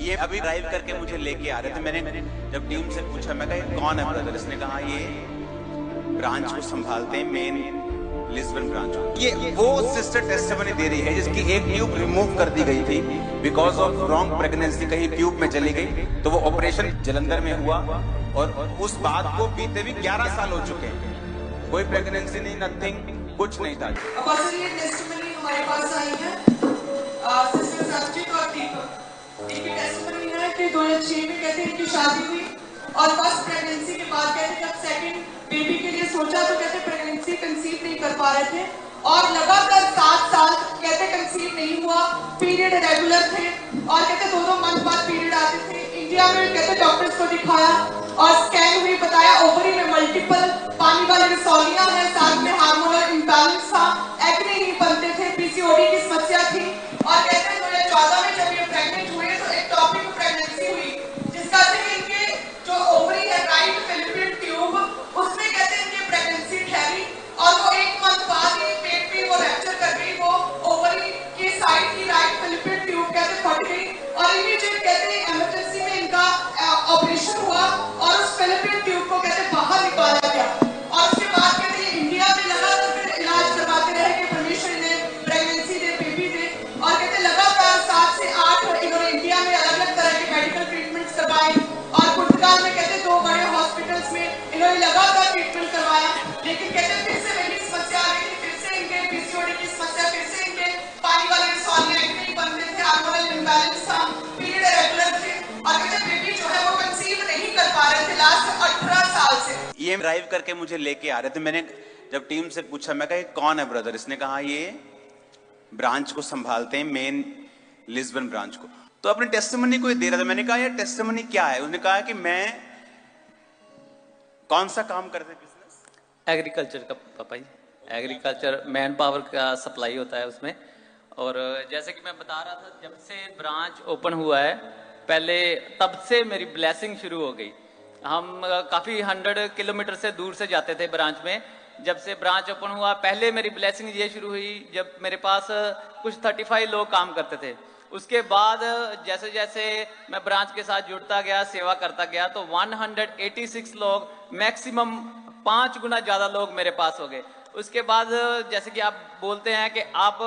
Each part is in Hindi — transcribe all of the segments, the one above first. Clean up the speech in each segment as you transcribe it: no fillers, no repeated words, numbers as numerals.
ये अभी ड्राइव करके मुझे लेके आ रहे थे। मैंने जब टीम से पूछा, मैं कहा ये कौन है ब्रदर, इसने कहा ये ब्रांच को संभालते हैं, मेन लिस्बन ब्रांच को। ये वो सिस्टर टेस्टिमनी दे रही है जिसकी एक ट्यूब रिमूव कर दी गई थी बिकॉज ऑफ रॉन्ग प्रेगनेंसी, कहीं ट्यूब में चली गई, तो वो ऑपरेशन जलंधर में हुआ और उस बात को बीते भी 11 साल हो चुके हैं, कोई प्रेगनेंसी नहीं, नथिंग, कुछ नहीं था। ये टेस्टिमनी हमारे पास आई है सिस्टर सब्जेक्ट और दीपक। इनकी टेस्टिमनी है कि 2006 में कहते हैं इनकी शादी हुई और फर्स्ट प्रेगनेंसी के बाद कहते जब सेकंड बेबी के लिए सोचा तो कहते प्रेगनेंसी कंसीव नहीं कर पा रहे थे और लगातार 7 साल कहते कंसीव नहीं हुआ, पीरियड रेगुलर थे और कहते 2-2 मंथ बाद पीरियड आते थे। इंडिया में कहते डॉक्टर्स को दिखाया और स्कैन हुई, बताया ओवरी में मल्टीपल पानी वाली रसौलियां हैं, साथ में हार्मोनल इम्बैलेंस था, एक्ने नहीं बनते थे, पीसीओडी की समस्या थी और कहते 2014 में जब ये प्रेग्नेंट हुए तो एक टॉपिक प्रेगनेंसी हुई जिसका इनके जो ओवरी है राइट फैलोपियन ट्यूब, उसमें कहते इनकी प्रेगनेंसी ठहरी और वो 1 मंथ बाद ही पेट पे वो रैप्चर कर गई, वो ओवरी की साइड की राइट फैलोपियन ट्यूब कहते फट गई और इमीडिएट कहते इमरजेंसी में इनका ऑपरेशन हुआ और उस फैलोपियन ट्यूब को कहते बाहर निकाला गया और उसके बाद कहते इंडिया में लगातार फिर इलाज करवाते रहे कि परमेश्वर ने प्रेगनेंसी दे, बेबी दे और कहते लगातार 7 से 8 इन्होंने इंडिया में अलग अलग तरह के मेडिकल ट्रीटमेंट्स करवाए और पुर्तगाल में कहते 2 बड़े हॉस्पिटल्स में इन्होंने लगातार ट्रीटमेंट करवाया, लेकिन कहते फिर से वही समस्या आ गई, फिर से इनके पीसीओडी की समस्या, फिर से इनके पानी वाले रसौलियां नहीं बनते थे, हार्मोनल इम्बैलेंस था, पीरियड रेगुलर थे और कहते बेबी जो है वो कंसीव नहीं कर पा रहे थे लास्ट 18 साल से। ये ड्राइव करके मुझे लेके आ रहे थे। मैंने जब टीम से पूछा, मैं कहा ये कौन है ब्रदर, इसने कहा ये ब्रांच को संभालते हैं, मेन लिस्बन ब्रांच को। तो अपनी टेस्टिमनी को दे रहा था। मैंने कहा यार टेस्टिमनी क्या है, उसने कहा कि मैं कौन सा काम करते हैं, बिजनेस एग्रीकल्चर का पापा जी, एग्रीकल्चर मैन पावर का सप्लाई होता है उसमें। और जैसे कि मैं बता रहा था, जब से ब्रांच ओपन हुआ है पहले तब से मेरी ब्लेसिंग शुरू हो गई। हम काफ़ी 100 किलोमीटर से दूर से जाते थे ब्रांच में। जब से ब्रांच ओपन हुआ पहले मेरी ब्लेसिंग ये शुरू हुई जब मेरे पास कुछ 35 लोग काम करते थे। उसके बाद जैसे जैसे मैं ब्रांच के साथ जुड़ता गया, सेवा करता गया, तो 186 लोग, मैक्सिमम 5 गुना ज़्यादा लोग मेरे पास हो गए। उसके बाद जैसे कि आप बोलते हैं कि आप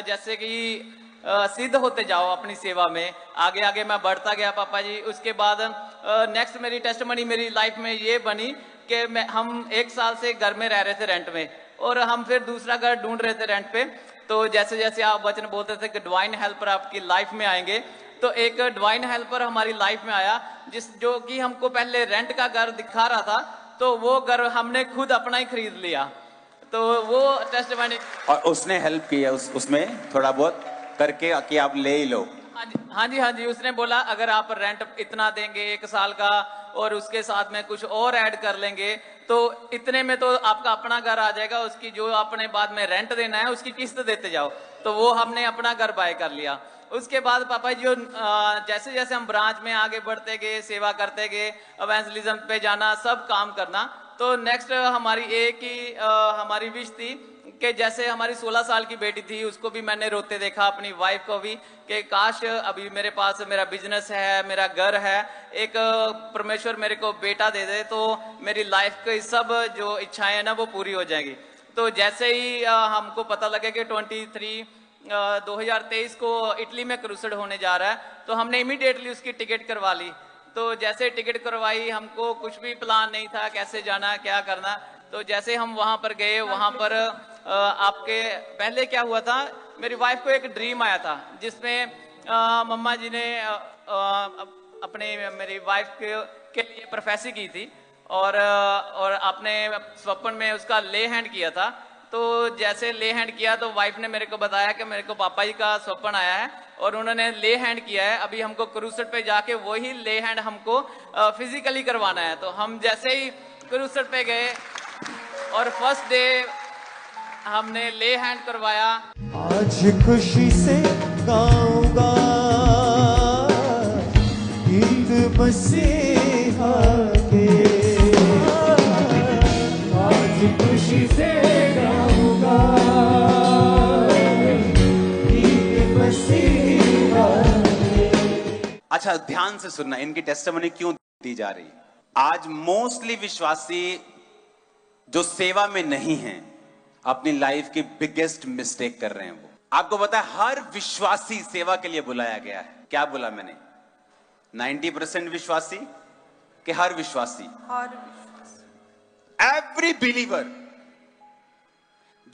जैसे कि सिद्ध होते जाओ अपनी सेवा में, आगे आगे मैं बढ़ता गया पापा जी। उसके बाद नेक्स्ट मेरी टेस्टिमनी मेरी लाइफ में ये बनी कि हम 1 साल से घर में रह रहे थे रेंट में और हम फिर दूसरा घर ढूंढ रहे थे रेंट पे। तो जैसे जैसे आप वचन बोलते थे कि डिवाइन हेल्पर आपकी लाइफ में आएंगे, तो एक डिवाइन हेल्पर हमारी लाइफ में आया जो कि हमको पहले रेंट का घर दिखा रहा था, तो वो घर हमने खुद अपना ही खरीद लिया। तो वो टेस्टिमनी और उसने हेल्प किया उसमें थोड़ा बहुत करके कि आप ले ही लो। हाँ जी, उसने बोला अगर आप रेंट इतना देंगे 1 साल का और उसके साथ में कुछ और ऐड कर लेंगे तो इतने में तो आपका अपना घर आ जाएगा, उसकी जो आपने बाद में रेंट देना है उसकी किस्त देते जाओ। तो वो हमने अपना घर बाय कर लिया। उसके बाद पापा जी जैसे जैसे हम ब्रांच में आगे बढ़ते गए, सेवा करते गए, इवेंजलिज्म पे जाना, सब काम करना, तो नेक्स्ट हमारी एक ही हमारी विश थी कि जैसे हमारी 16 साल की बेटी थी, उसको भी मैंने रोते देखा, अपनी वाइफ को भी, कि काश अभी मेरे पास मेरा बिजनेस है, मेरा घर है, एक परमेश्वर मेरे को बेटा दे दे तो मेरी लाइफ की सब जो इच्छाएं हैं ना वो पूरी हो जाएंगी। तो जैसे ही हमको पता लगे कि 2023 को इटली में क्रूसेड होने जा रहा है, तो हमने इमीडिएटली उसकी टिकट करवा ली। तो जैसे टिकट करवाई, हमको कुछ भी प्लान नहीं था कैसे जाना, क्या करना। तो जैसे हम वहां पर गए, वहां पर आपके पहले क्या हुआ था, मेरी वाइफ को एक ड्रीम आया था जिसमें मम्मा जी ने अपने मेरी वाइफ के लिए प्रोफेसी की थी और आपने स्वप्न में उसका ले हैंड किया था। तो जैसे ले हैंड किया तो वाइफ ने मेरे को बताया कि मेरे को पापा जी का स्वप्न आया है और उन्होंने ले हैंड किया है। अभी हमको क्रूसेड पे जाके वही ले हैंड हमको फिजिकली करवाना है। तो हम जैसे ही क्रूसेड पे गए और फर्स्ट डे हमने ले हैंड करवाया। आज खुशी से गाऊंगा ईद मसीहा के, आज खुशी से गाऊंगा ईद मसीहा के। अच्छा ध्यान से सुनना, इनकी टेस्टिमनी क्यों दी जा रही है। आज मोस्टली विश्वासी जो सेवा में नहीं हैं अपनी लाइफ की बिगेस्ट मिस्टेक कर रहे हैं। वो आपको पता है हर विश्वासी सेवा के लिए बुलाया गया है। क्या बोला मैंने? 90% विश्वासी कि हर विश्वासी? Every believer.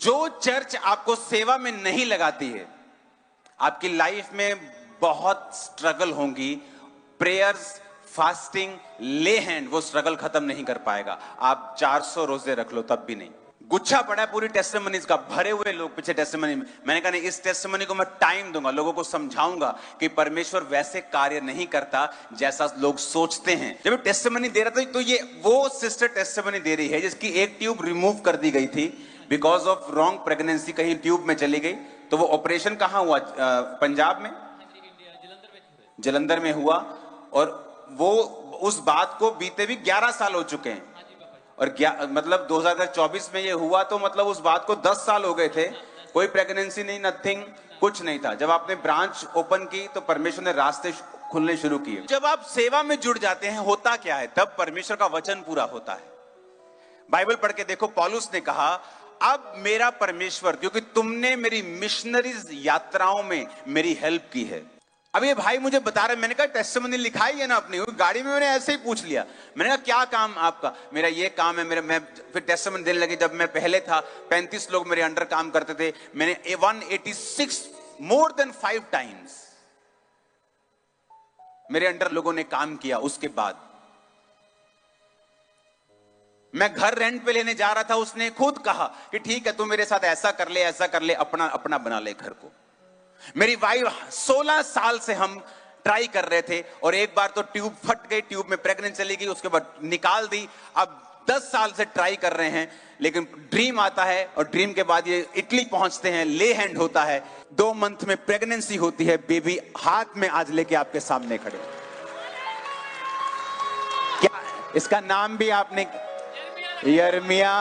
जो चर्च आपको सेवा में नहीं लगाती है, आपकी लाइफ में बहुत स्ट्रगल होंगी। प्रेयर्स, फास्टिंग, ले हैंड, वो स्ट्रगल खत्म नहीं कर पाएगा। आप 400 रोजे रख लो तब भी नहीं। गुच्छा पड़ा है पूरी टेस्टिमनीज का, भरे हुए लोग पीछे टेस्टिमनी में। मैंने कहा नहीं, इस टेस्टिमनी को मैं टाइम दूंगा, लोगों को समझाऊंगा कि परमेश्वर वैसे कार्य नहीं करता जैसा लोग सोचते हैं। जब टेस्टिमनी दे रहा था तो ये वो सिस्टर टेस्टिमनी दे रही है जिसकी एक ट्यूब रिमूव कर दी गई थी बिकॉज ऑफ रॉन्ग प्रेगनेंसी, कहीं ट्यूब में चली गई। तो वो ऑपरेशन कहां हुआ? पंजाब में, जलंधर में हुआ। और वो उस बात को बीते भी 11 साल हो चुके हैं। और मतलब 2024 में ये हुआ तो मतलब उस बात को 10 साल हो गए थे। कोई प्रेगनेंसी नहीं, नथिंग, कुछ नहीं था। जब आपने ब्रांच ओपन की तो परमेश्वर ने रास्ते खुलने शुरू किए। जब आप सेवा में जुड़ जाते हैं होता क्या है? तब परमेश्वर का वचन पूरा होता है। बाइबल पढ़ के देखो, पौलुस ने कहा अब मेरा परमेश्वर, क्योंकि तुमने मेरी मिशनरीज यात्राओं में मेरी हेल्प की है। अब ये भाई मुझे बता रहे, मैंने कहा टेस्टिमनी लिखाई है ना अपनी? गाड़ी में मैंने ऐसे ही पूछ लिया। मैंने कहा क्या काम आपका? मेरा ये काम है मेरा। मैं फिर टेस्टिमनी देने लगे। जब मैं पहले था 35 लोग मेरे अंडर काम करते थे। मैंने 186 मोर देन 5 टाइम्स मेरे अंडर लोगों ने काम किया। उसके बाद मैं घर रेंट पे लेने जा रहा था, उसने खुद कहा कि ठीक है तू मेरे साथ ऐसा कर ले, ऐसा कर ले, अपना अपना बना ले घर को। मेरी वाइफ 16 साल से हम ट्राई कर रहे थे और एक बार तो ट्यूब फट गई, ट्यूब में प्रेगनेंट चली गई, उसके बाद निकाल दी। अब 10 साल से ट्राई कर रहे हैं, लेकिन ड्रीम आता है और ड्रीम के बाद ये इटली पहुंचते हैं, ले हैंड होता है, 2 मंथ में प्रेगनेंसी होती है, बेबी हाथ में आज लेके आपके सामने खड़े। क्या इसका नाम भी आपने? यर्मिया।